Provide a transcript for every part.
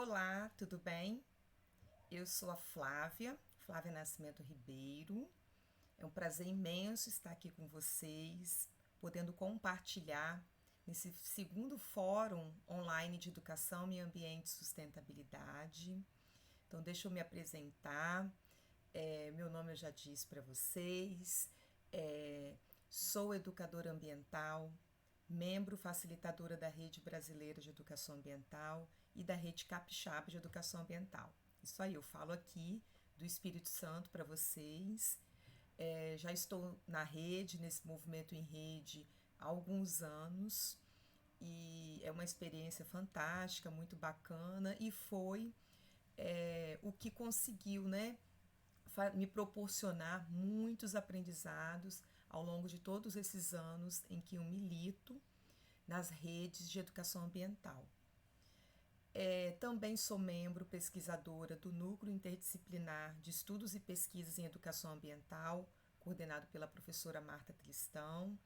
Olá, tudo bem? Eu sou a Flávia, Flávia Nascimento Ribeiro. É um prazer imenso estar aqui com vocês, podendo compartilhar nesse segundo fórum online de educação, meio ambiente e sustentabilidade. Então, deixa eu me apresentar. Meu nome eu já disse para vocês. Sou educadora ambiental, membro facilitadora da Rede Brasileira de Educação Ambiental e da Rede Capixaba de Educação Ambiental. Isso aí, eu falo aqui do Espírito Santo para vocês. Já estou na rede, nesse movimento em rede, há alguns anos e é uma experiência fantástica, muito bacana e foi o que conseguiu, né, me proporcionar muitos aprendizados ao longo de todos esses anos em que eu milito nas redes de educação ambiental. Também sou membro pesquisadora do Núcleo Interdisciplinar de Estudos e Pesquisas em Educação Ambiental, coordenado pela professora Marta Tristão,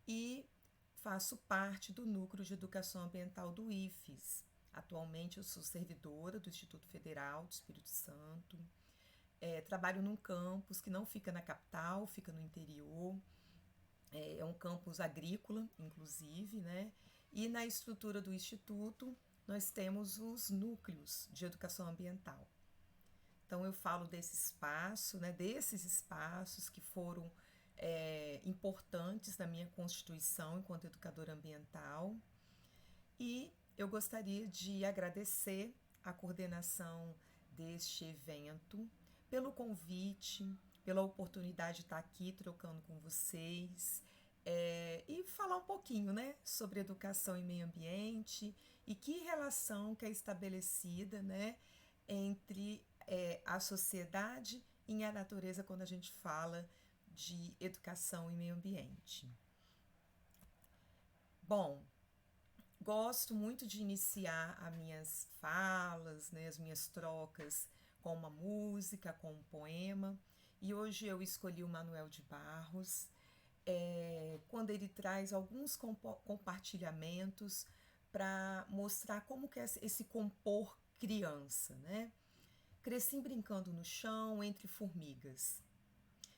e faço parte do Núcleo de Educação Ambiental do IFES. Atualmente eu sou servidora do Instituto Federal do Espírito Santo. Trabalho num campus que não fica na capital, fica no interior. É um campus agrícola, inclusive, né? E na estrutura do Instituto nós temos os núcleos de educação ambiental. Então eu falo desse espaço, né, desses espaços que foram importantes na minha constituição enquanto educadora ambiental. E eu gostaria de agradecer a coordenação deste evento pelo convite, pela oportunidade de estar aqui trocando com vocês e falar um pouquinho, né, sobre educação e meio ambiente e que relação que é estabelecida, né, entre a sociedade e a natureza quando a gente fala de educação e meio ambiente. Bom, gosto muito de iniciar as minhas falas, né, as minhas trocas com uma música, com um poema. E hoje eu escolhi o Manuel de Barros, quando ele traz alguns compartilhamentos para mostrar como que é esse compor criança, né? Cresci brincando no chão entre formigas,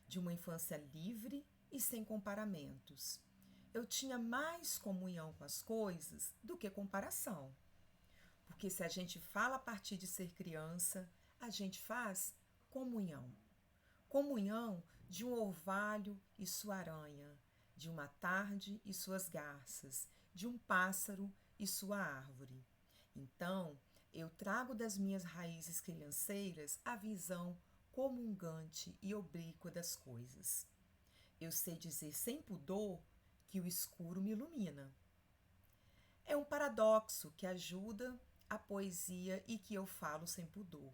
de uma infância livre e sem comparamentos. Eu tinha mais comunhão com as coisas do que comparação. Porque se a gente fala a partir de ser criança, a gente faz comunhão. Comunhão de um orvalho e sua aranha, de uma tarde e suas garças, de um pássaro e sua árvore. Então, eu trago das minhas raízes crianceiras a visão comungante e oblíqua das coisas. Eu sei dizer sem pudor que o escuro me ilumina. É um paradoxo que ajuda a poesia e que eu falo sem pudor.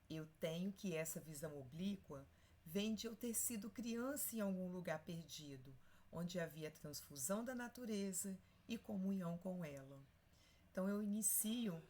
Eu tenho que essa visão oblíqua vem de eu ter sido criança em algum lugar perdido, onde havia transfusão da natureza e comunhão com ela. Então eu inicio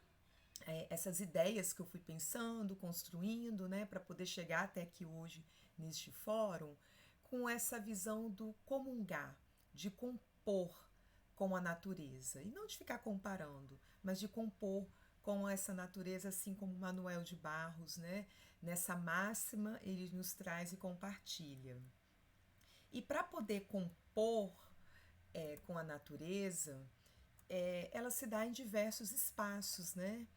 essas ideias que eu fui pensando, construindo, né, para poder chegar até aqui hoje neste fórum, com essa visão do comungar, de compor com a natureza. E não de ficar comparando, mas de compor com essa natureza, assim como Manuel de Barros, né? Nessa máxima ele nos traz e compartilha. E para poder compor com a natureza, ela se dá em diversos espaços, né?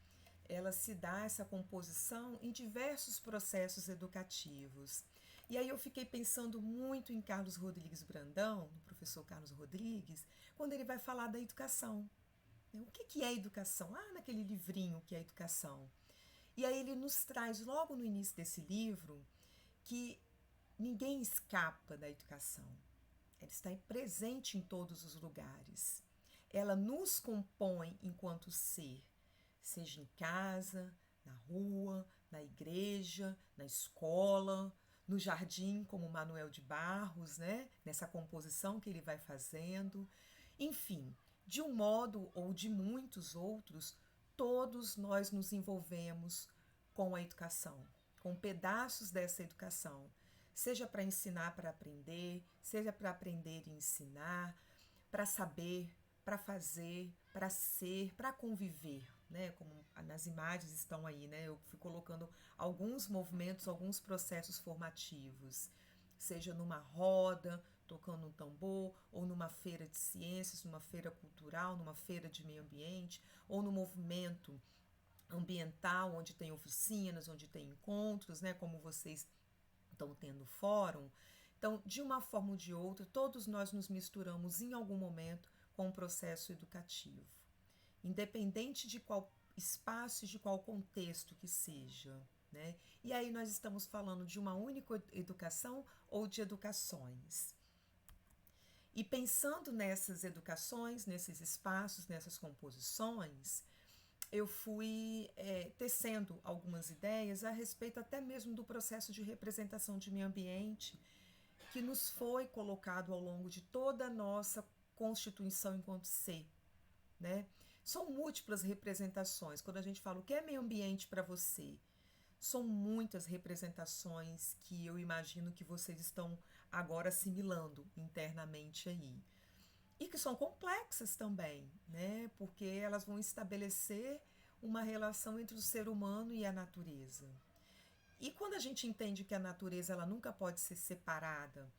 Ela se dá essa composição em diversos processos educativos. E aí eu fiquei pensando muito em Carlos Rodrigues Brandão, no professor Carlos Rodrigues, quando ele vai falar da educação. O que é educação? Naquele livrinho que é educação. E aí ele nos traz logo no início desse livro que ninguém escapa da educação. Ela está presente em todos os lugares. Ela nos compõe enquanto ser, seja em casa, na rua, na igreja, na escola, no jardim, como Manuel de Barros, né? Nessa composição que ele vai fazendo. Enfim, de um modo ou de muitos outros, todos nós nos envolvemos com a educação, com pedaços dessa educação, seja para ensinar para aprender, seja para aprender e ensinar, para saber, para fazer, para ser, para conviver. né? Como nas imagens estão aí, né? Eu fui colocando alguns movimentos, alguns processos formativos, seja numa roda, tocando um tambor, ou numa feira de ciências, numa feira cultural, numa feira de meio ambiente, ou no movimento ambiental, onde tem oficinas, onde tem encontros, né? Como vocês estão tendo fórum. Então, de uma forma ou de outra, todos nós nos misturamos em algum momento com o processo educativo, independente de qual espaço e de qual contexto que seja, né? E aí nós estamos falando de uma única educação ou de educações. E pensando nessas educações, nesses espaços, nessas composições, eu fui tecendo algumas ideias a respeito até mesmo do processo de representação de meio ambiente que nos foi colocado ao longo de toda a nossa constituição enquanto ser, né? São múltiplas representações. Quando a gente fala o que é meio ambiente para você, são muitas representações que eu imagino que vocês estão agora assimilando internamente aí. E que são complexas também, né? Porque elas vão estabelecer uma relação entre o ser humano e a natureza. E quando a gente entende que a natureza ela nunca pode ser separada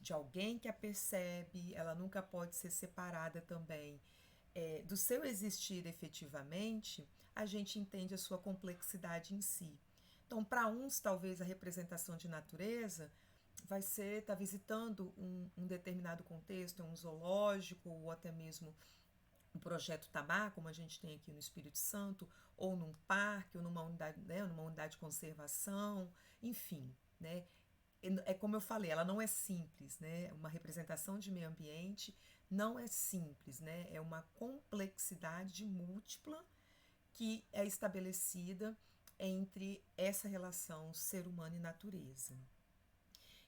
de alguém que a percebe, ela nunca pode ser separada também do seu existir efetivamente, a gente entende a sua complexidade em si. Então, para uns, talvez a representação de natureza vai ser estar visitando um determinado contexto, um zoológico ou até mesmo um projeto Tabá, como a gente tem aqui no Espírito Santo, ou num parque, ou numa unidade, né, numa unidade de conservação, enfim, né? É como eu falei, ela não é simples, né? Uma representação de meio ambiente não é simples, né? É uma complexidade múltipla que é estabelecida entre essa relação ser humano e natureza.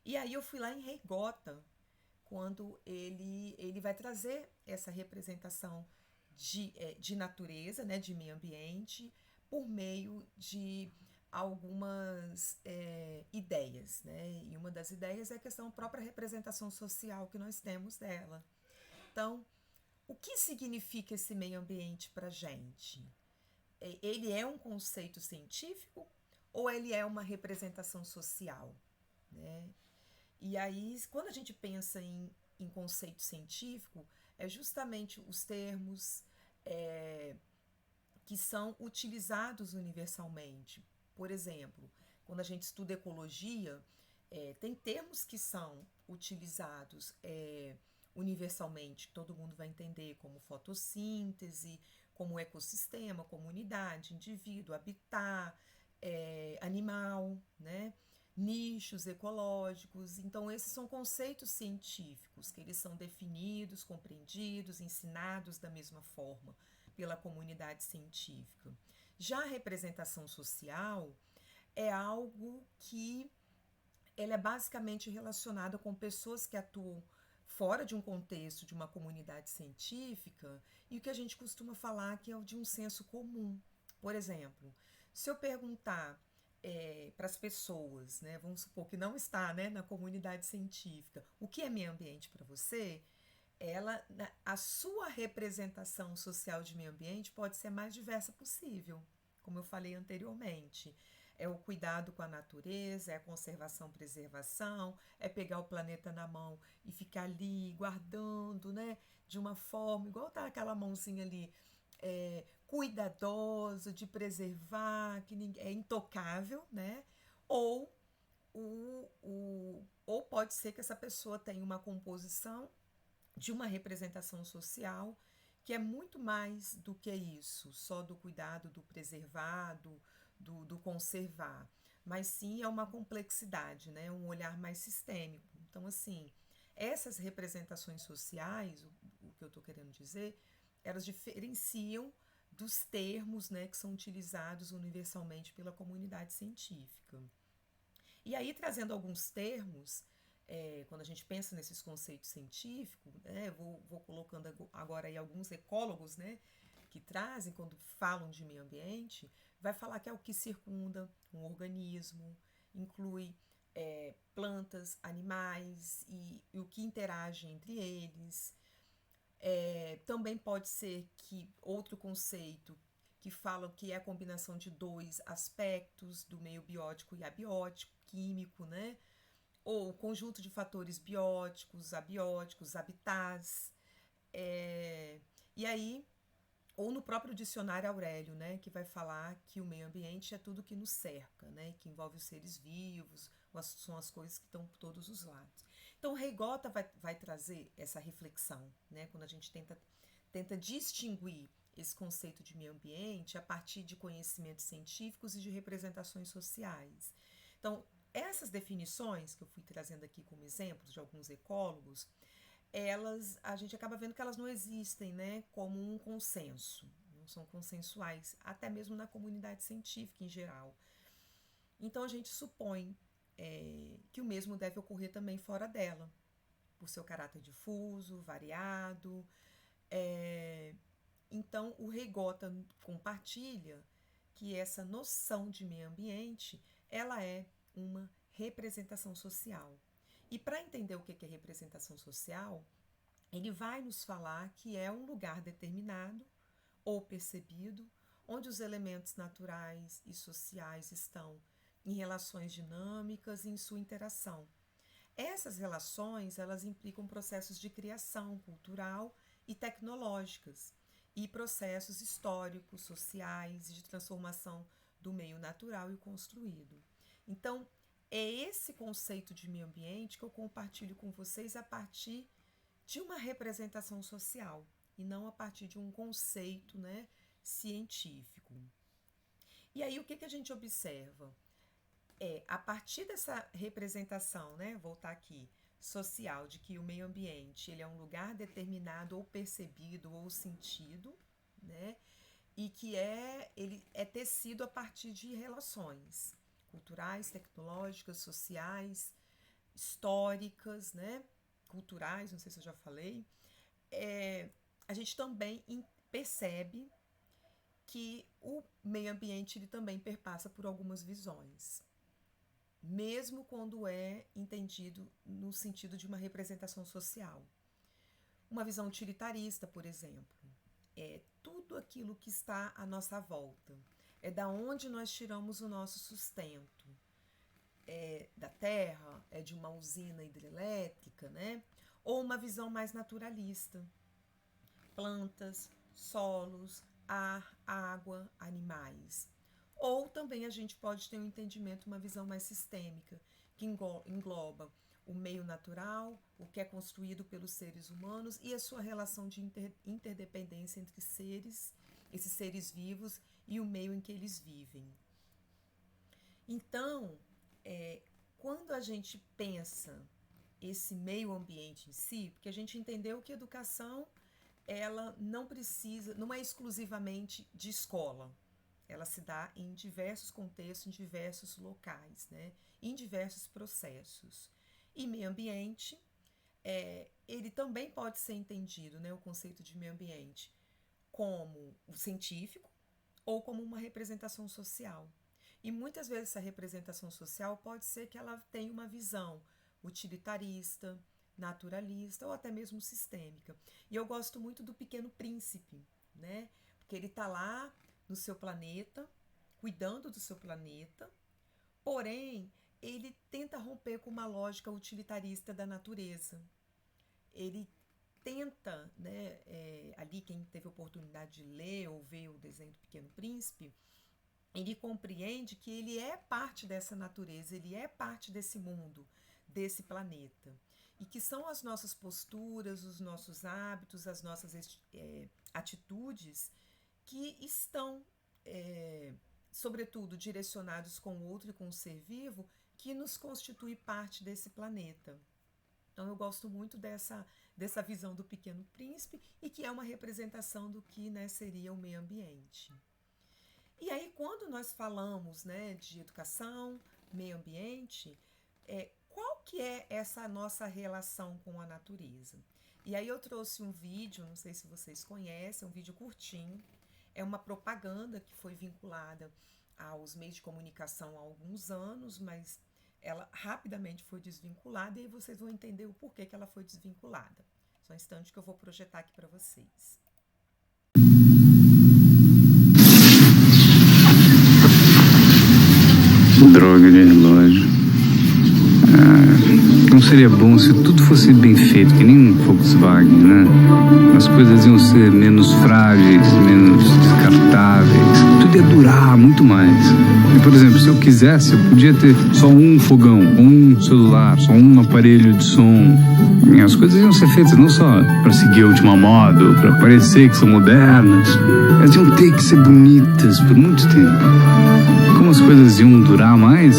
E aí eu fui lá em Reigota, quando ele vai trazer essa representação de natureza, né, de meio ambiente, por meio de algumas ideias, né? E uma das ideias é a questão da própria representação social que nós temos dela. Então, o que significa esse meio ambiente para a gente? Ele é um conceito científico ou ele é uma representação social, né? E aí, quando a gente pensa em conceito científico, é justamente os termos que são utilizados universalmente. Por exemplo, quando a gente estuda ecologia, tem termos que são utilizados universalmente, todo mundo vai entender, como fotossíntese, como ecossistema, comunidade, indivíduo, habitat, animal, né? Nichos ecológicos. Então, esses são conceitos científicos, que eles são definidos, compreendidos, ensinados da mesma forma pela comunidade científica. Já a representação social é algo que ela é basicamente relacionada com pessoas que atuam fora de um contexto de uma comunidade científica e o que a gente costuma falar que é o de um senso comum. Por exemplo, se eu perguntar para as pessoas, né, vamos supor que não está, né, na comunidade científica, o que é meio ambiente para você, a sua representação social de meio ambiente pode ser a mais diversa possível, como eu falei anteriormente. É o cuidado com a natureza, é a conservação, preservação, é pegar o planeta na mão e ficar ali guardando, né, de uma forma, igual tá aquela mãozinha ali, cuidadosa, de preservar, que é intocável, né? Ou, ou pode ser que essa pessoa tenha uma composição de uma representação social que é muito mais do que isso, só do cuidado, do preservar, do conservar, mas sim é uma complexidade, né? Um olhar mais sistêmico. Então, assim, essas representações sociais, o que eu estou querendo dizer, elas diferenciam dos termos, né, que são utilizados universalmente pela comunidade científica. E aí, trazendo alguns termos, quando a gente pensa nesses conceitos científicos, né, vou colocando agora aí alguns ecólogos, né, que trazem, quando falam de meio ambiente, vai falar que é o que circunda um organismo, inclui plantas, animais e o que interage entre eles. Também pode ser que outro conceito que falam que é a combinação de dois aspectos do meio biótico e abiótico, químico, né? Ou conjunto de fatores bióticos, abióticos, habitats. E aí, ou no próprio dicionário Aurélio, né, que vai falar que o meio ambiente é tudo que nos cerca, né, que envolve os seres vivos, são as coisas que estão por todos os lados. Então, o Rei Gota vai trazer essa reflexão, né, quando a gente tenta distinguir esse conceito de meio ambiente a partir de conhecimentos científicos e de representações sociais. Então, essas definições que eu fui trazendo aqui como exemplos de alguns ecólogos, a gente acaba vendo que elas não existem, né, como um consenso, não são consensuais, até mesmo na comunidade científica em geral. Então a gente supõe que o mesmo deve ocorrer também fora dela, por seu caráter difuso, variado. Então o Rei Gota compartilha que essa noção de meio ambiente, ela é uma representação social. E para entender o que é representação social, ele vai nos falar que é um lugar determinado ou percebido, onde os elementos naturais e sociais estão em relações dinâmicas e em sua interação. Essas relações, elas implicam processos de criação cultural e tecnológicas, e processos históricos, sociais e de transformação do meio natural e construído. Então, é esse conceito de meio ambiente que eu compartilho com vocês a partir de uma representação social e não a partir de um conceito, né, científico. E aí o que a gente observa? A partir dessa representação, né, voltar aqui, social, de que o meio ambiente ele é um lugar determinado ou percebido ou sentido, né, e que ele é tecido a partir de relações culturais, tecnológicas, sociais, históricas, né, culturais, não sei se eu já falei, a gente também percebe que o meio ambiente ele também perpassa por algumas visões, mesmo quando é entendido no sentido de uma representação social. Uma visão utilitarista, por exemplo, é tudo aquilo que está à nossa volta, é da onde nós tiramos o nosso sustento, é da terra, é de uma usina hidrelétrica, né? Ou uma visão mais naturalista, plantas, solos, ar, água, animais. Ou também a gente pode ter um entendimento, uma visão mais sistêmica, que engloba o meio natural, o que é construído pelos seres humanos e a sua relação de interdependência entre esses seres vivos e o meio em que eles vivem. Então, quando a gente pensa esse meio ambiente em si, porque a gente entendeu que a educação ela não é exclusivamente de escola, ela se dá em diversos contextos, em diversos locais, né? Em diversos processos. E meio ambiente, ele também pode ser entendido, né, o conceito de meio ambiente, como o científico ou como uma representação social. E muitas vezes essa representação social pode ser que ela tenha uma visão utilitarista, naturalista ou até mesmo sistêmica. E eu gosto muito do Pequeno Príncipe, né? Porque ele está lá no seu planeta, cuidando do seu planeta, porém ele tenta romper com uma lógica utilitarista da natureza. Ele tenta, né, ali quem teve a oportunidade de ler ou ver o desenho do Pequeno Príncipe, ele compreende que ele é parte dessa natureza, ele é parte desse mundo, desse planeta. E que são as nossas posturas, os nossos hábitos, as nossas atitudes que estão, sobretudo, direcionados com o outro e com o ser vivo, que nos constitui parte desse planeta. Então eu gosto muito dessa visão do Pequeno Príncipe e que é uma representação do que, né, seria o meio ambiente. E aí, quando nós falamos, né, de educação, meio ambiente, qual que é essa nossa relação com a natureza? E aí eu trouxe um vídeo, não sei se vocês conhecem, um vídeo curtinho, é uma propaganda que foi vinculada aos meios de comunicação há alguns anos, mas ela rapidamente foi desvinculada e aí vocês vão entender o porquê que ela foi desvinculada. Só um instante que eu vou projetar aqui para vocês. Droga de relógio. Não seria bom se tudo fosse bem feito, que nem um Volkswagen, né? As coisas iam ser menos frágeis, menos descartáveis. Tudo ia durar muito mais. E, por exemplo, se eu quisesse, eu podia ter só um fogão, um celular, só um aparelho de som. E as coisas iam ser feitas não só para seguir a última moda, para parecer que são modernas. Elas iam ter que ser bonitas por muito tempo. Como as coisas iam durar mais,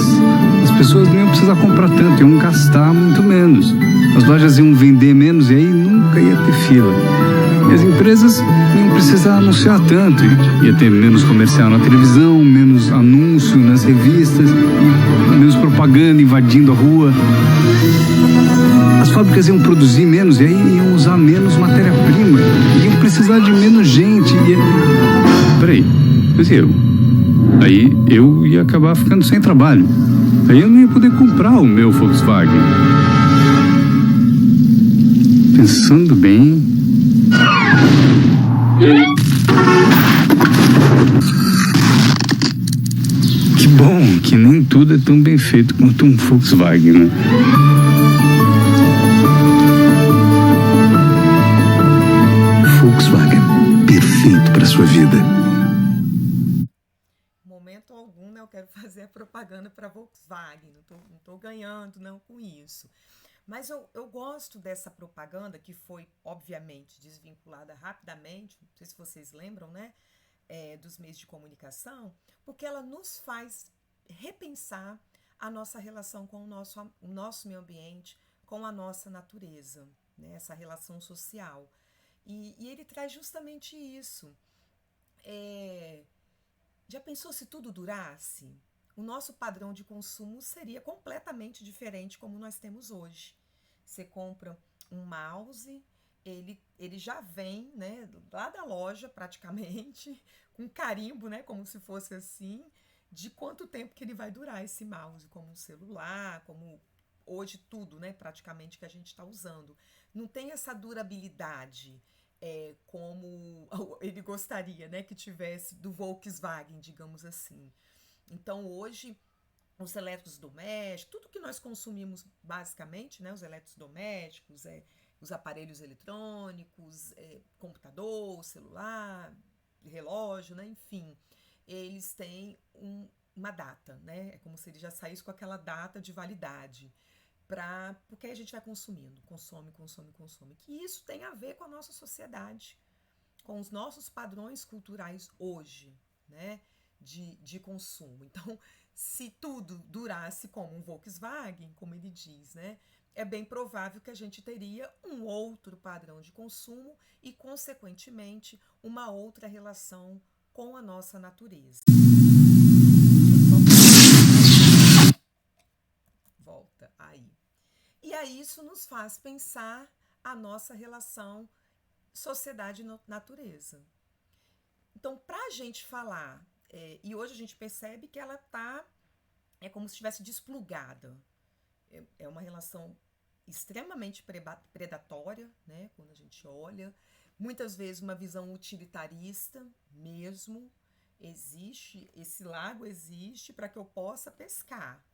as pessoas não iam precisar comprar tanto, iam gastar muito menos. As lojas iam vender menos e aí nunca ia ter fila. E as empresas iam precisar anunciar tanto. Ia ter menos comercial na televisão, menos anúncio nas revistas, menos propaganda invadindo a rua. As fábricas iam produzir menos e aí iam usar menos matéria-prima. Iam precisar de menos gente. Peraí, mas eu? Aí eu ia acabar ficando sem trabalho. Aí eu não ia poder comprar o meu Volkswagen. Pensando bem... Que bom que nem tudo é tão bem feito quanto um Volkswagen, né? Volkswagen, perfeito para sua vida. Momento algum, né, eu quero fazer a propaganda para Volkswagen, não tô ganhando não com isso. Mas eu gosto dessa propaganda, que foi, obviamente, desvinculada rapidamente, não sei se vocês lembram, né, dos meios de comunicação, porque ela nos faz repensar a nossa relação com o nosso meio ambiente, com a nossa natureza, né, essa relação social. E ele traz justamente isso. Já pensou se tudo durasse? O nosso padrão de consumo seria completamente diferente como nós temos hoje. Você compra um mouse, ele já vem, né, lá da loja praticamente, com carimbo, né, como se fosse assim, de quanto tempo que ele vai durar esse mouse, como um celular, como hoje tudo, né, praticamente que a gente está usando. Não tem essa durabilidade como ele gostaria, né, que tivesse do Volkswagen, digamos assim. Então, hoje, os eletrodomésticos, tudo que nós consumimos basicamente, né, os eletrodomésticos, os aparelhos eletrônicos, computador, celular, relógio, né, enfim, eles têm uma data, né, é como se ele já saísse com aquela data de validade, porque a gente vai consumindo, consome, que isso tem a ver com a nossa sociedade, com os nossos padrões culturais hoje, né, de consumo. Então, se tudo durasse como um Volkswagen, como ele diz, né, é bem provável que a gente teria um outro padrão de consumo e, consequentemente, uma outra relação com a nossa natureza. Volta aí. E aí isso nos faz pensar a nossa relação sociedade-natureza. Então, para a gente falar, e hoje a gente percebe que ela é como se estivesse desplugada. É uma relação extremamente predatória, né, quando a gente olha. Muitas vezes uma visão utilitarista mesmo. Esse lago existe para que eu possa pescar,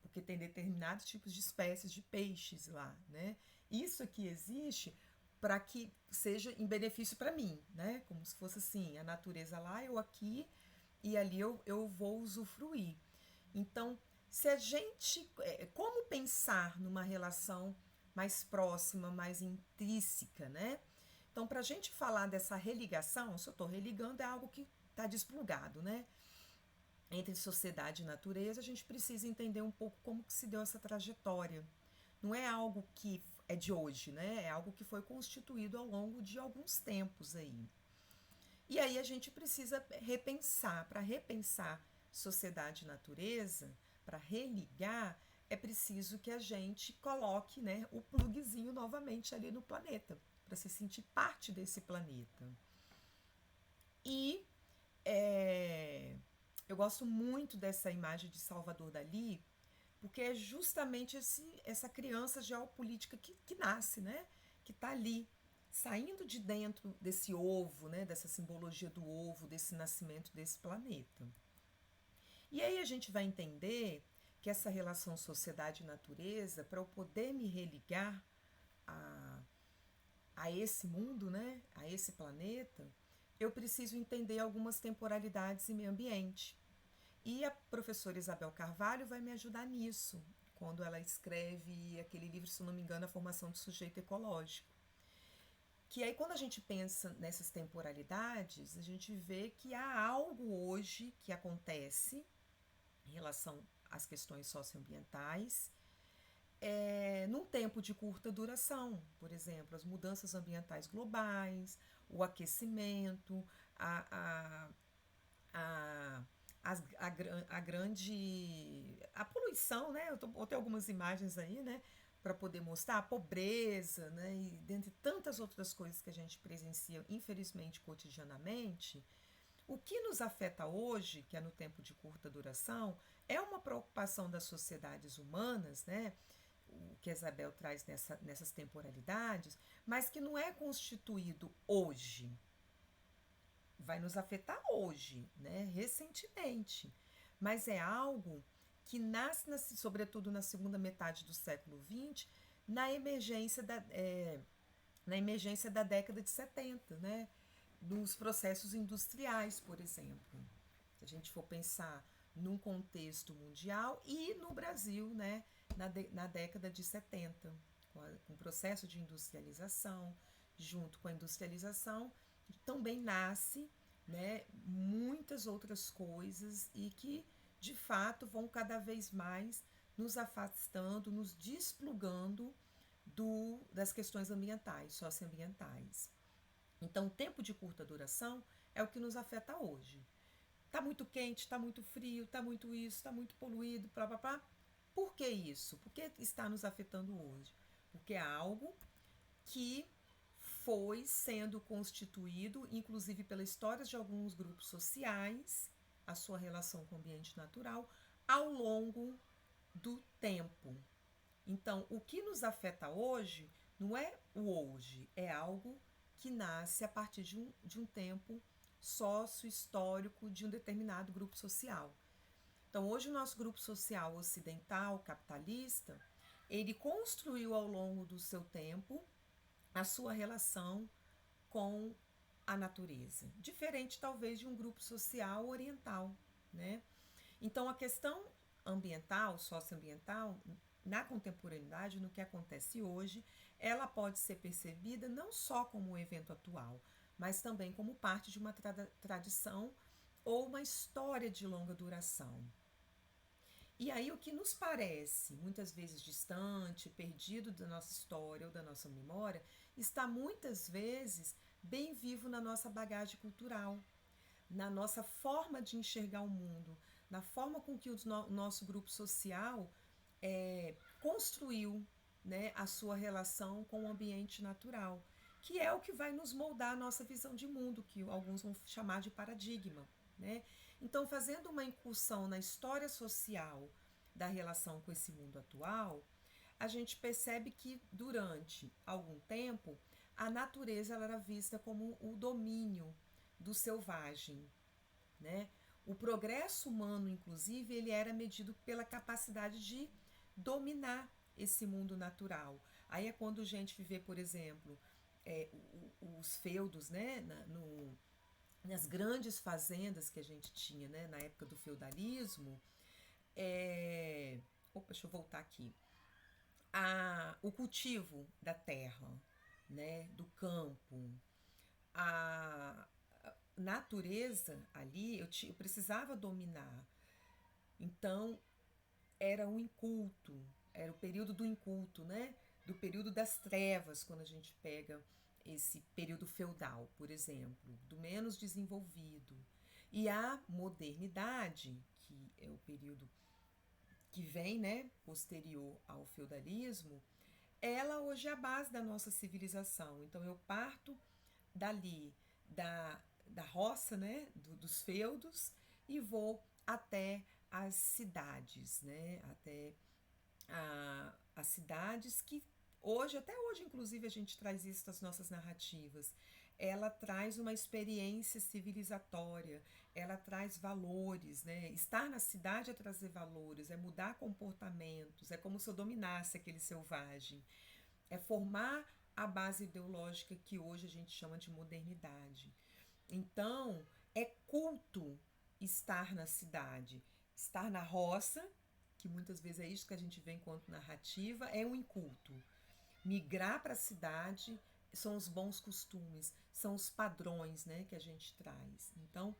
porque tem determinados tipos de espécies de peixes lá, né? Isso aqui existe para que seja em benefício para mim, né? Como se fosse assim, a natureza lá, eu aqui, e ali eu vou usufruir. Então, se a gente... como pensar numa relação mais próxima, mais intrínseca, né? Então, para a gente falar dessa religação, se eu estou religando, é algo que está desplugado, né? Entre sociedade e natureza, a gente precisa entender um pouco como que se deu essa trajetória. Não é algo que é de hoje, né? É algo que foi constituído ao longo de alguns tempos aí. E aí a gente precisa repensar. Para repensar sociedade e natureza, para religar, é preciso que a gente coloque, né, o pluguezinho novamente ali no planeta, para se sentir parte desse planeta. E eu gosto muito dessa imagem de Salvador Dalí, porque é justamente essa criança geopolítica que nasce, né? Que está ali, saindo de dentro desse ovo, né? Dessa simbologia do ovo, desse nascimento desse planeta. E aí a gente vai entender que essa relação sociedade e natureza, para eu poder me religar a esse mundo, né, a esse planeta, eu preciso entender algumas temporalidades e meio ambiente. E a professora Isabel Carvalho vai me ajudar nisso, quando ela escreve aquele livro, se não me engano, A Formação do Sujeito Ecológico. Que aí, quando a gente pensa nessas temporalidades, a gente vê que há algo hoje que acontece em relação às questões socioambientais, num tempo de curta duração. Por exemplo, as mudanças ambientais globais, o aquecimento, a, a, a grande a poluição, né? Eu botei algumas imagens aí, né? Para poder mostrar a pobreza, né? E dentre tantas outras coisas que a gente presencia, infelizmente, cotidianamente. O que nos afeta hoje, que é no tempo de curta duração, é uma preocupação das sociedades humanas, né? O que a Isabel traz nessas temporalidades, mas que não é constituído hoje. Vai nos afetar hoje, né? Recentemente. Mas é algo que nasce, sobretudo na segunda metade do século XX, na emergência da década de 70, né? Nos processos industriais, por exemplo. Se a gente for pensar num contexto mundial e no Brasil, né? Na década de 70, com o processo de industrialização, junto com a industrialização, também nasce, né, muitas outras coisas e que, de fato, vão cada vez mais nos afastando, nos desplugando das questões ambientais, socioambientais. Então, o tempo de curta duração é o que nos afeta hoje. Está muito quente, está muito frio, está muito isso, está muito poluído, blá, blá, blá. Por que isso? Por que está nos afetando hoje? Porque é algo que foi sendo constituído, inclusive pela história de alguns grupos sociais, a sua relação com o ambiente natural, ao longo do tempo. Então, o que nos afeta hoje não é o hoje, é algo que nasce a partir de um tempo sócio-histórico de um determinado grupo social. Então, hoje o nosso grupo social ocidental, capitalista, ele construiu ao longo do seu tempo a sua relação com a natureza, diferente talvez de um grupo social oriental, né? Então, a questão ambiental, socioambiental, na contemporaneidade, no que acontece hoje, ela pode ser percebida não só como um evento atual, mas também como parte de uma tradição ou uma história de longa duração. E aí o que nos parece muitas vezes distante, perdido da nossa história ou da nossa memória, está muitas vezes bem vivo na nossa bagagem cultural, na nossa forma de enxergar o mundo, na forma com que o nosso grupo social construiu, né, a sua relação com o ambiente natural, que é o que vai nos moldar a nossa visão de mundo, que alguns vão chamar de paradigma, né? Então, fazendo uma incursão na história social da relação com esse mundo atual, a gente percebe que durante algum tempo a natureza ela era vista como o domínio do selvagem, né? O progresso humano, inclusive, ele era medido pela capacidade de dominar esse mundo natural. Aí é quando a gente vê, por exemplo, os feudos, né, nas grandes fazendas que a gente tinha, né, na época do feudalismo. Deixa eu voltar aqui. O cultivo da terra, né, do campo, a natureza ali, eu precisava dominar. Então, era o inculto, era o período do inculto, né? Do período das trevas, quando a gente pega esse período feudal, por exemplo, do menos desenvolvido. E a modernidade, que é o período que vem, né, posterior ao feudalismo, ela hoje é a base da nossa civilização. Então eu parto dali, da roça, né, dos feudos, e vou até as cidades, né, até as cidades que hoje, até hoje, inclusive, a gente traz isso nas nossas narrativas. ela traz uma experiência civilizatória, ela traz valores, né? Estar na cidade é trazer valores, é mudar comportamentos, é como se eu dominasse aquele selvagem, é formar a base ideológica que hoje a gente chama de modernidade. Então, é culto estar na cidade, estar na roça, que muitas vezes é isso que a gente vê enquanto narrativa, é um inculto. Migrar para a cidade são os bons costumes, são os padrões, né, que a gente traz. Então,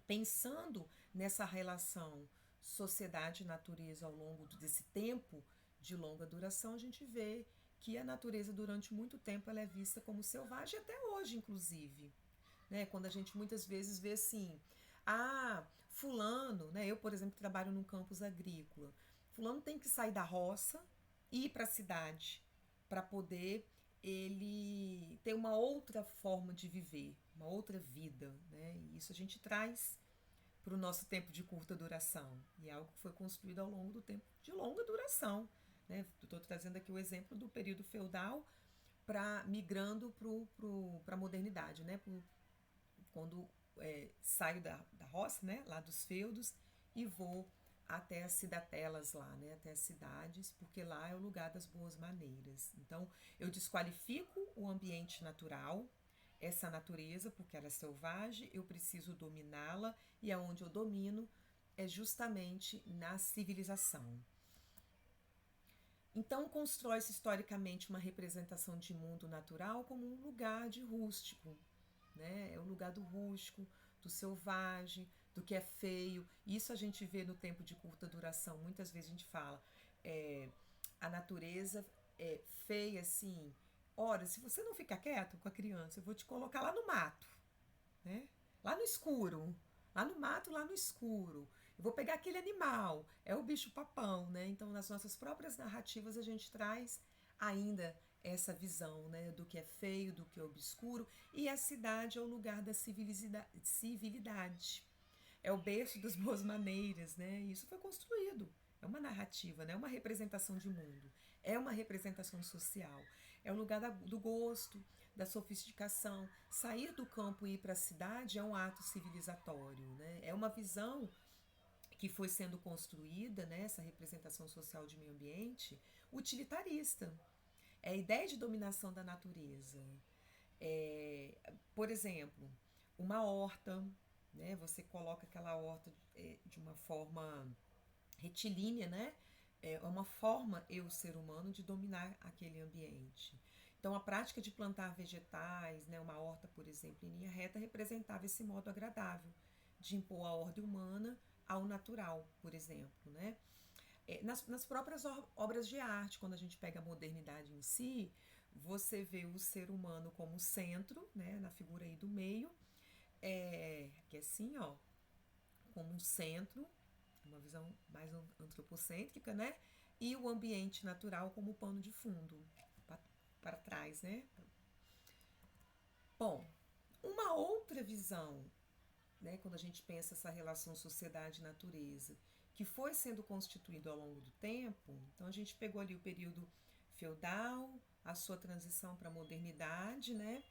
pensando nessa relação sociedade e natureza ao longo desse tempo de longa duração, a gente vê que a natureza durante muito tempo ela é vista como selvagem, até hoje inclusive, né? Quando a gente muitas vezes vê assim, fulano, né? Eu, por exemplo, trabalho num campus agrícola, fulano tem que sair da roça e ir para a cidade para poder ele ter uma outra forma de viver, uma outra vida, né? E isso a gente traz para o nosso tempo de curta duração. E é algo que foi construído ao longo do tempo de longa duração. Né? Estou trazendo aqui o exemplo do período feudal migrando para a modernidade, né? Quando saio da roça, né? Lá dos feudos, e vou até as cidatelas lá, né? Até as cidades, porque lá é o lugar das boas maneiras. Então, eu desqualifico o ambiente natural, essa natureza, porque ela é selvagem, eu preciso dominá-la, e aonde eu domino é justamente na civilização. Então, constrói-se historicamente uma representação de mundo natural como um lugar de rústico, né? É o lugar do rústico, do selvagem, do que é feio. Isso a gente vê no tempo de curta duração. Muitas vezes a gente fala, a natureza é feia assim. Ora, se você não ficar quieto com a criança, eu vou te colocar lá no mato, né? Lá no escuro, lá no mato, lá no escuro. Eu vou pegar aquele animal, é o bicho-papão, né? Então, nas nossas próprias narrativas, a gente traz ainda essa visão, né, do que é feio, do que é obscuro, e a cidade é o lugar da civilidade. É o berço das boas maneiras, né? E isso foi construído. É uma narrativa, né? É uma representação de mundo. É uma representação social. É o lugar do gosto, da sofisticação. Sair do campo e ir para a cidade é um ato civilizatório, né? É uma visão que foi sendo construída, né, essa representação social de meio ambiente, utilitarista. É a ideia de dominação da natureza. Por exemplo, uma horta, né, você coloca aquela horta de uma forma retilínea, né? É uma forma, eu, ser humano, de dominar aquele ambiente. Então, a prática de plantar vegetais, né, uma horta, por exemplo, em linha reta, representava esse modo agradável de impor a ordem humana ao natural, por exemplo, né? Nas próprias obras de arte, quando a gente pega a modernidade em si, você vê o ser humano como centro, né, na figura aí do meio, que é assim, ó, como um centro, uma visão mais antropocêntrica, né? E o ambiente natural como pano de fundo, para trás, né? Bom, uma outra visão, né, quando a gente pensa essa relação sociedade-natureza, que foi sendo constituído ao longo do tempo, então a gente pegou ali o período feudal, a sua transição para a modernidade, né?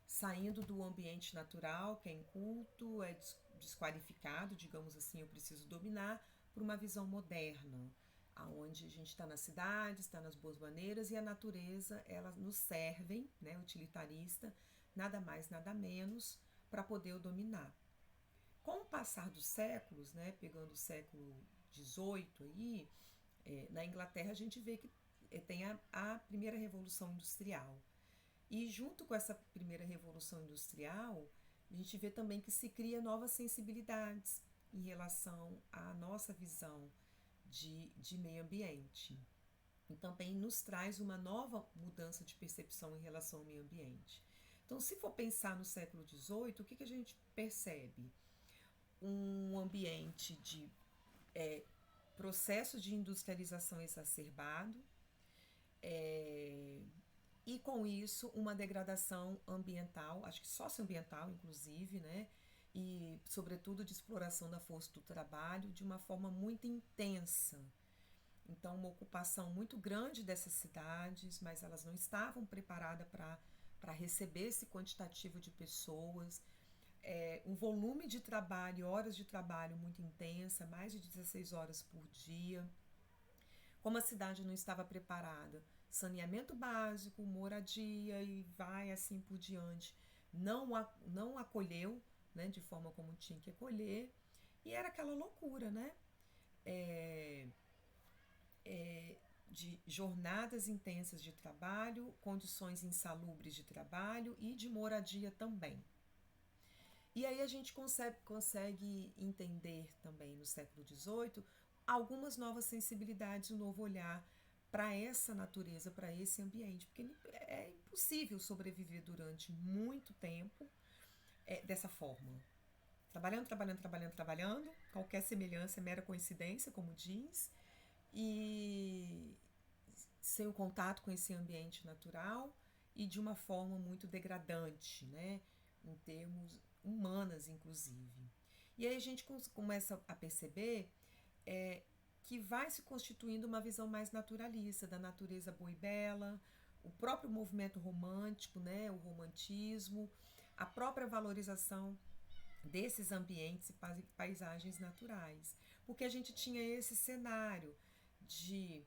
Saindo do ambiente natural, que é inculto, é desqualificado, digamos assim, eu preciso dominar, por uma visão moderna, aonde a gente está na cidade, está nas boas maneiras, e a natureza, ela nos serve, né, utilitarista, nada mais, nada menos, para poder o dominar. Com o passar dos séculos, né, pegando o século XVIII aí, na Inglaterra a gente vê que tem a primeira revolução industrial. E junto com essa primeira revolução industrial, a gente vê também que se cria novas sensibilidades em relação à nossa visão de meio ambiente. E também nos traz uma nova mudança de percepção em relação ao meio ambiente. Então, se for pensar no século XVIII, o que a gente percebe? Um ambiente de processo de industrialização exacerbado, e com isso uma degradação ambiental, acho que socioambiental inclusive, né? E sobretudo de exploração da força do trabalho de uma forma muito intensa. Então, uma ocupação muito grande dessas cidades, mas elas não estavam preparadas para para receber esse quantitativo de pessoas, um volume de trabalho, horas de trabalho muito intensa, mais de 16 horas por dia. Como a cidade não estava preparada, saneamento básico, moradia e vai assim por diante, não acolheu, né, de forma como tinha que acolher, e era aquela loucura, né? É, de jornadas intensas de trabalho, condições insalubres de trabalho e de moradia também. E aí a gente consegue entender também no século XVIII algumas novas sensibilidades, um novo olhar para essa natureza, para esse ambiente, porque é impossível sobreviver durante muito tempo dessa forma. Trabalhando, trabalhando, trabalhando, trabalhando, qualquer semelhança é mera coincidência, como diz, e sem o contato com esse ambiente natural e de uma forma muito degradante, né, em termos humanas, inclusive. E aí a gente começa a perceber que vai se constituindo uma visão mais naturalista da natureza boa e bela, o próprio movimento romântico, né, o romantismo, a própria valorização desses ambientes e paisagens naturais. Porque a gente tinha esse cenário de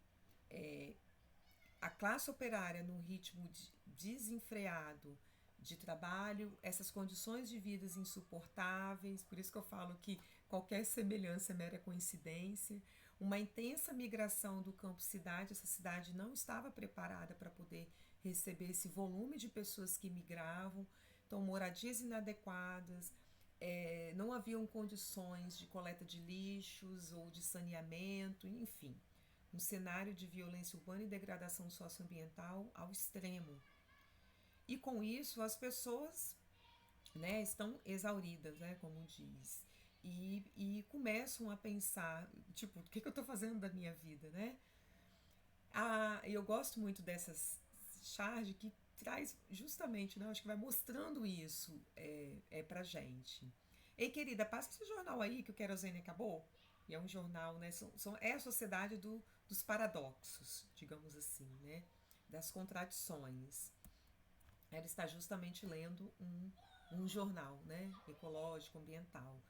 a classe operária num ritmo desenfreado de trabalho, essas condições de vida insuportáveis, por isso que eu falo que qualquer semelhança é mera coincidência, uma intensa migração do campo-cidade, essa cidade não estava preparada para poder receber esse volume de pessoas que migravam, então moradias inadequadas, não haviam condições de coleta de lixos ou de saneamento, enfim, um cenário de violência urbana e degradação socioambiental ao extremo. E com isso as pessoas, né, estão exauridas, né, como diz, e começam a pensar, tipo, o que eu estou fazendo da minha vida, né? Eu gosto muito dessas charges que traz justamente, né, acho que vai mostrando isso pra gente. Ei, querida, passa esse jornal aí que o querosene acabou. E é um jornal, né? É a sociedade dos paradoxos, digamos assim, né? Das contradições. Ela está justamente lendo um jornal, né? Ecológico, ambiental.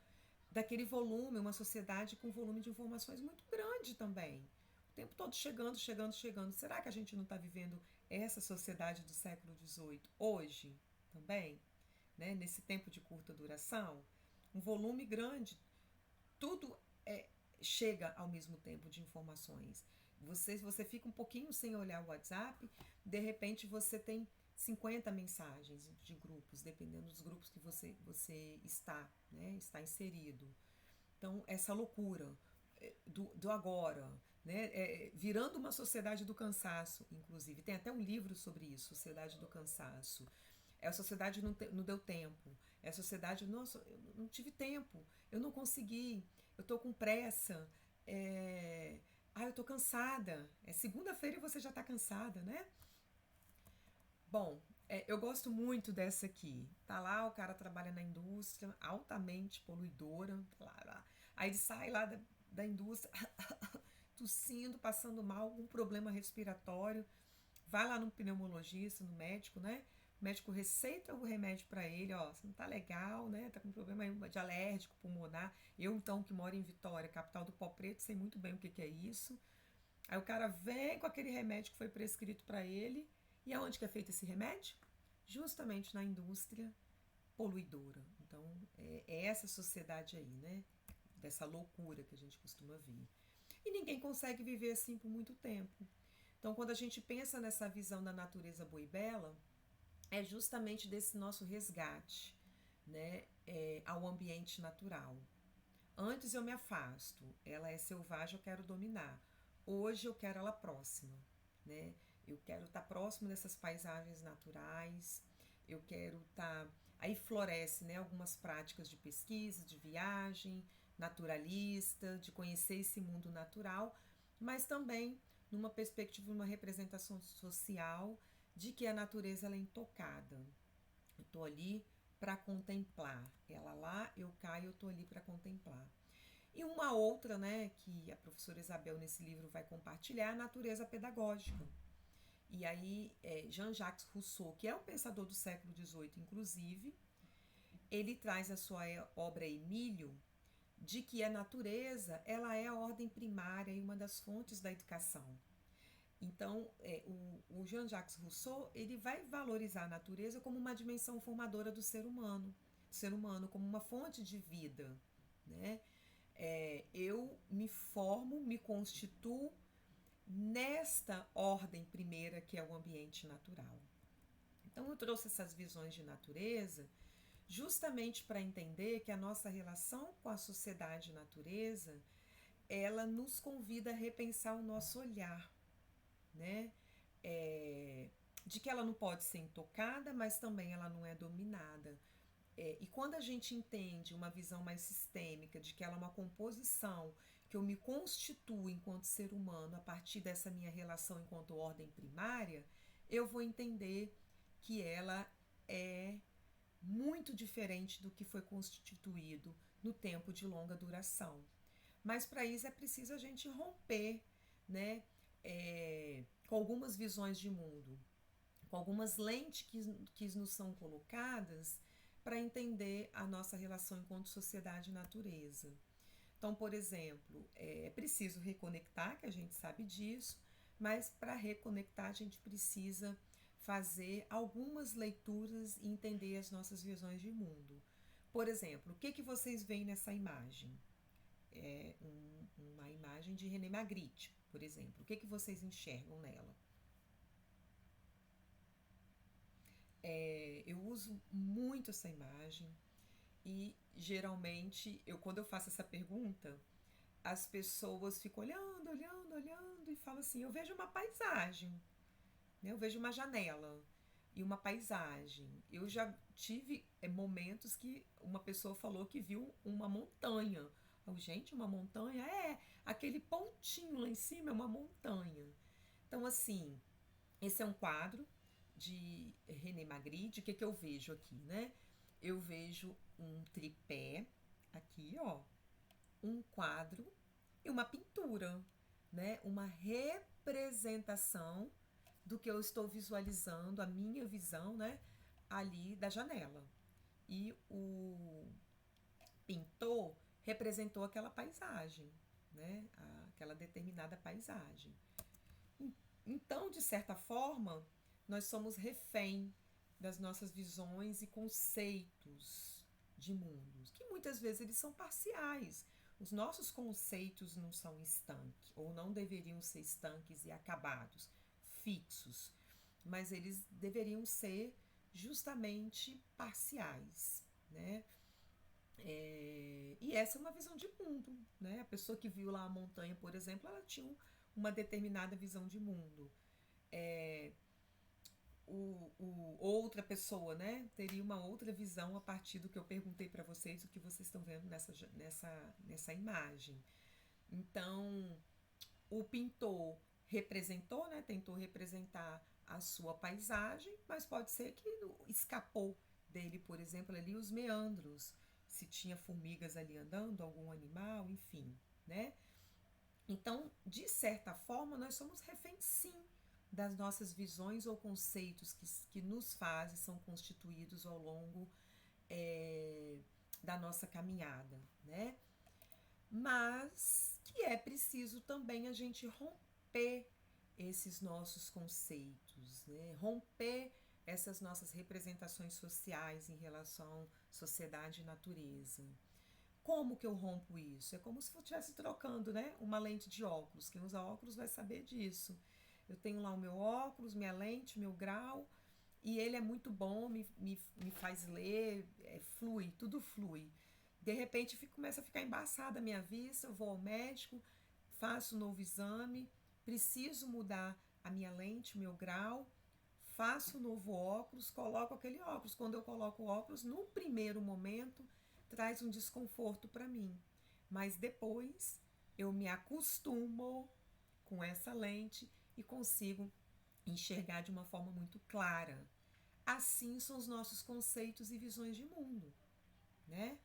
Daquele volume, uma sociedade com volume de informações muito grande também. O tempo todo chegando, chegando, chegando. Será que a gente não está vivendo essa sociedade do século XVIII hoje também? Né? Nesse tempo de curta duração? Um volume grande, tudo chega ao mesmo tempo de informações. Você fica um pouquinho sem olhar o WhatsApp, de repente você tem 50 mensagens de grupos, dependendo dos grupos que você está, né, está inserido. Então, essa loucura do agora, né, virando uma sociedade do cansaço, inclusive. Tem até um livro sobre isso, Sociedade do Cansaço. A sociedade não deu tempo. É a sociedade, nossa, eu não tive tempo, eu não consegui, eu tô com pressa, eu tô cansada. É segunda-feira e você já tá cansada, né? Bom, eu gosto muito dessa aqui. Tá lá, o cara trabalha na indústria, altamente poluidora. Lá. Aí ele sai lá da indústria, tossindo, passando mal, algum problema respiratório. Vai lá no pneumologista, no médico, né? O médico receita o remédio para ele, ó, você não tá legal, né? Tá com problema de alérgico pulmonar. Eu, então, que moro em Vitória, capital do pó preto, sei muito bem o que é isso. Aí o cara vem com aquele remédio que foi prescrito para ele. E aonde que é feito esse remédio? Justamente na indústria poluidora. Então, é essa sociedade aí, né? Dessa loucura que a gente costuma ver. E ninguém consegue viver assim por muito tempo. Então, quando a gente pensa nessa visão da natureza boa e bela, é justamente desse nosso resgate, né, ao ambiente natural. Antes eu me afasto, ela é selvagem, eu quero dominar. Hoje eu quero ela próxima, né? Eu quero estar próximo dessas paisagens naturais, eu quero estar... Aí floresce, né, algumas práticas de pesquisa, de viagem, naturalista, de conhecer esse mundo natural, mas também numa perspectiva, uma representação social de que a natureza ela é intocada. Eu estou ali para contemplar. Ela lá, eu caio, eu estou ali para contemplar. E uma outra, né, que a professora Isabel nesse livro vai compartilhar, é a natureza pedagógica. E aí, Jean-Jacques Rousseau, que é um pensador do século XVIII, inclusive, ele traz a sua obra Emílio, de que a natureza ela é a ordem primária e uma das fontes da educação. Então, o Jean-Jacques Rousseau ele vai valorizar a natureza como uma dimensão formadora do ser humano como uma fonte de vida, né? Eu me formo, me constituo nesta ordem primeira que é o ambiente natural. Então, eu trouxe essas visões de natureza justamente para entender que a nossa relação com a sociedade e natureza ela nos convida a repensar o nosso olhar, né? De que ela não pode ser intocada, mas também ela não é dominada. E quando a gente entende uma visão mais sistêmica de que ela é uma composição, que eu me constituo enquanto ser humano a partir dessa minha relação enquanto ordem primária, eu vou entender que ela é muito diferente do que foi constituído no tempo de longa duração. Mas para isso é preciso a gente romper, né, com algumas visões de mundo, com algumas lentes que nos são colocadas para entender a nossa relação enquanto sociedade e natureza. Então, por exemplo, é preciso reconectar, que a gente sabe disso, mas para reconectar a gente precisa fazer algumas leituras e entender as nossas visões de mundo. Por exemplo, o que vocês veem nessa imagem? É uma imagem de René Magritte, por exemplo. O que vocês enxergam nela? Eu uso muito essa imagem e geralmente quando eu faço essa pergunta, as pessoas ficam olhando e falam assim, eu vejo uma paisagem, né? Eu vejo uma janela e uma paisagem. Eu já tive momentos que uma pessoa falou que viu uma montanha. Gente, uma montanha? Aquele pontinho lá em cima é uma montanha. Então, assim, esse é um quadro de René Magritte. O que eu vejo aqui, né? Eu vejo um tripé aqui, ó, um quadro e uma pintura, né? Uma representação do que eu estou visualizando, a minha visão, né? Ali da janela. E o pintor representou aquela paisagem, né? Aquela determinada paisagem. Então, de certa forma, nós somos refém das nossas visões e conceitos de mundos, que muitas vezes eles são parciais. Os nossos conceitos não são estanques, ou não deveriam ser estanques e acabados, fixos, mas eles deveriam ser justamente parciais, né? E essa é uma visão de mundo, né? A pessoa que viu lá a montanha, por exemplo, ela tinha uma determinada visão de mundo. Outra pessoa, né, teria uma outra visão a partir do que eu perguntei para vocês, o que vocês estão vendo nessa imagem. Então, o pintor representou, né, tentou representar a sua paisagem, mas pode ser que escapou dele, por exemplo, ali os meandros, se tinha formigas ali andando, algum animal, enfim, né? Então, de certa forma, nós somos reféns, sim, das nossas visões ou conceitos que nos fazem, são constituídos ao longo da nossa caminhada, né? Mas que é preciso também a gente romper esses nossos conceitos, né? Romper essas nossas representações sociais em relação à sociedade e natureza. Como que eu rompo isso? É como se eu estivesse trocando, né, uma lente de óculos. Quem usa óculos vai saber disso. Eu tenho lá o meu óculos, minha lente, meu grau, e ele é muito bom, me faz ler, flui, tudo flui. De repente começa a ficar embaçada a minha vista, eu vou ao médico, faço um novo exame, preciso mudar a minha lente, o meu grau, faço um novo óculos, coloco aquele óculos. Quando eu coloco o óculos, no primeiro momento, traz um desconforto para mim. Mas depois eu me acostumo com essa lente e consigo enxergar de uma forma muito clara. Assim são os nossos conceitos e visões de mundo, né?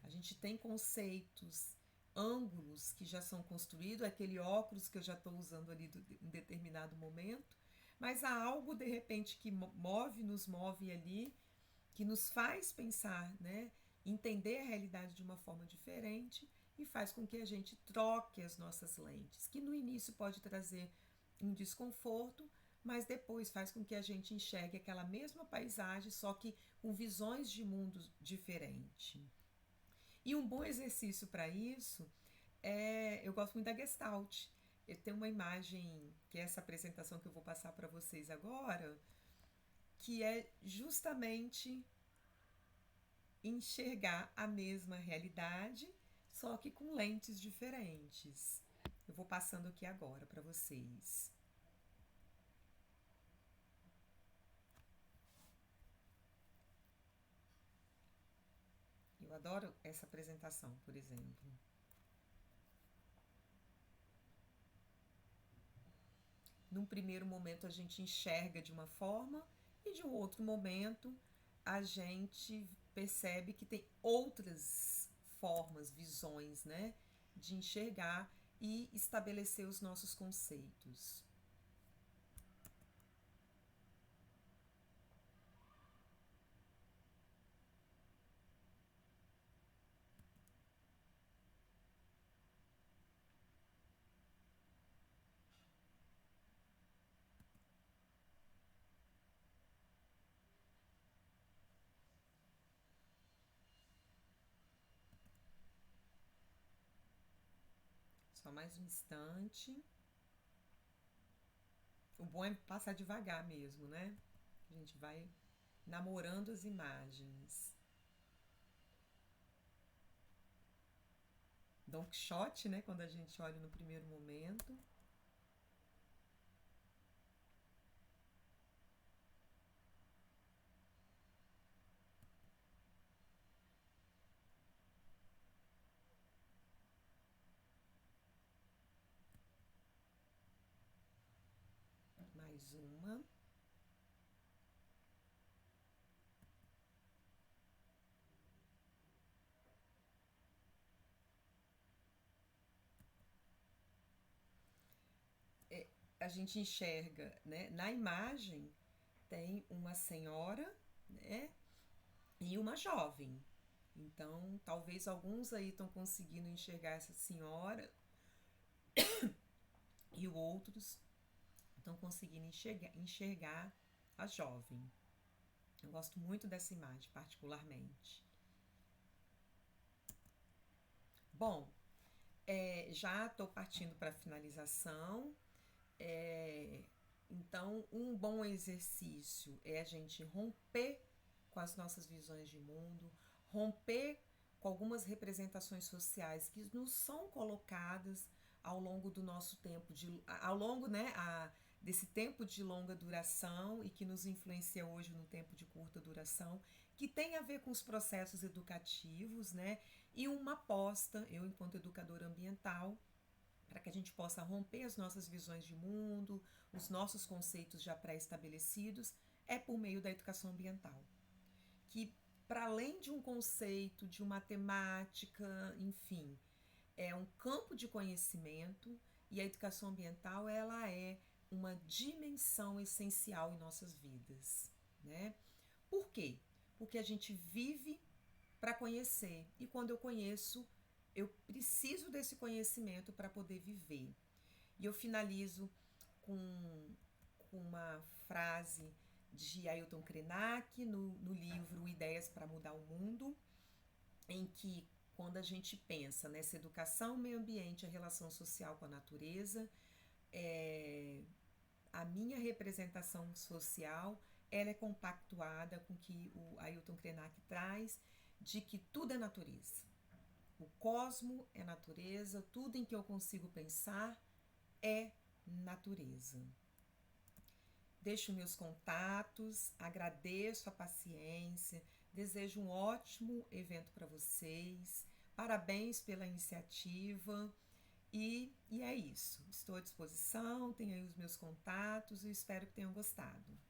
A gente tem conceitos, ângulos que já são construídos, aquele óculos que eu já estou usando ali em determinado momento, mas há algo de repente que nos move ali, que nos faz pensar, né? Entender a realidade de uma forma diferente e faz com que a gente troque as nossas lentes, que no início pode trazer um desconforto, mas depois faz com que a gente enxergue aquela mesma paisagem, só que com visões de mundos diferentes. E um bom exercício para isso eu gosto muito da Gestalt. Eu tenho uma imagem, que é essa apresentação que eu vou passar para vocês agora, que é justamente enxergar a mesma realidade, só que com lentes diferentes. Eu vou passando aqui agora para vocês. Eu adoro essa apresentação, por exemplo. Num primeiro momento a gente enxerga de uma forma e de um outro momento a gente percebe que tem outras formas, visões, né, de enxergar e estabelecer os nossos conceitos. Só mais um instante. O bom é passar devagar mesmo, né? A gente vai namorando as imagens. Don Quixote, né? Quando a gente olha no primeiro momento. Mais uma. A gente enxerga, né? Na imagem tem uma senhora, né? E uma jovem. Então, talvez alguns aí estão conseguindo enxergar essa senhora e outros estão conseguindo enxergar a jovem. Eu gosto muito dessa imagem, particularmente. Bom, já estou partindo para a finalização. Então, um bom exercício é a gente romper com as nossas visões de mundo, romper com algumas representações sociais que nos são colocadas ao longo do nosso tempo, ao longo, né, desse tempo de longa duração e que nos influencia hoje no tempo de curta duração, que tem a ver com os processos educativos, né, e uma aposta, eu enquanto educadora ambiental, para que a gente possa romper as nossas visões de mundo, os nossos conceitos já pré-estabelecidos, é por meio da educação ambiental. Que, para além de um conceito, de uma temática, enfim, é um campo de conhecimento e a educação ambiental ela é uma dimensão essencial em nossas vidas, né? Por quê? Porque a gente vive para conhecer e quando eu conheço, eu preciso desse conhecimento para poder viver. E eu finalizo com uma frase de Ailton Krenak no livro Ideias para Mudar o Mundo, em que quando a gente pensa nessa educação, meio ambiente, a relação social com a natureza, a minha representação social ela é compactuada com o que o Ailton Krenak traz de que tudo é natureza. O cosmo é natureza, tudo em que eu consigo pensar é natureza. Deixo meus contatos, agradeço a paciência, desejo um ótimo evento para vocês, parabéns pela iniciativa e é isso. Estou à disposição, tenho aí os meus contatos e espero que tenham gostado.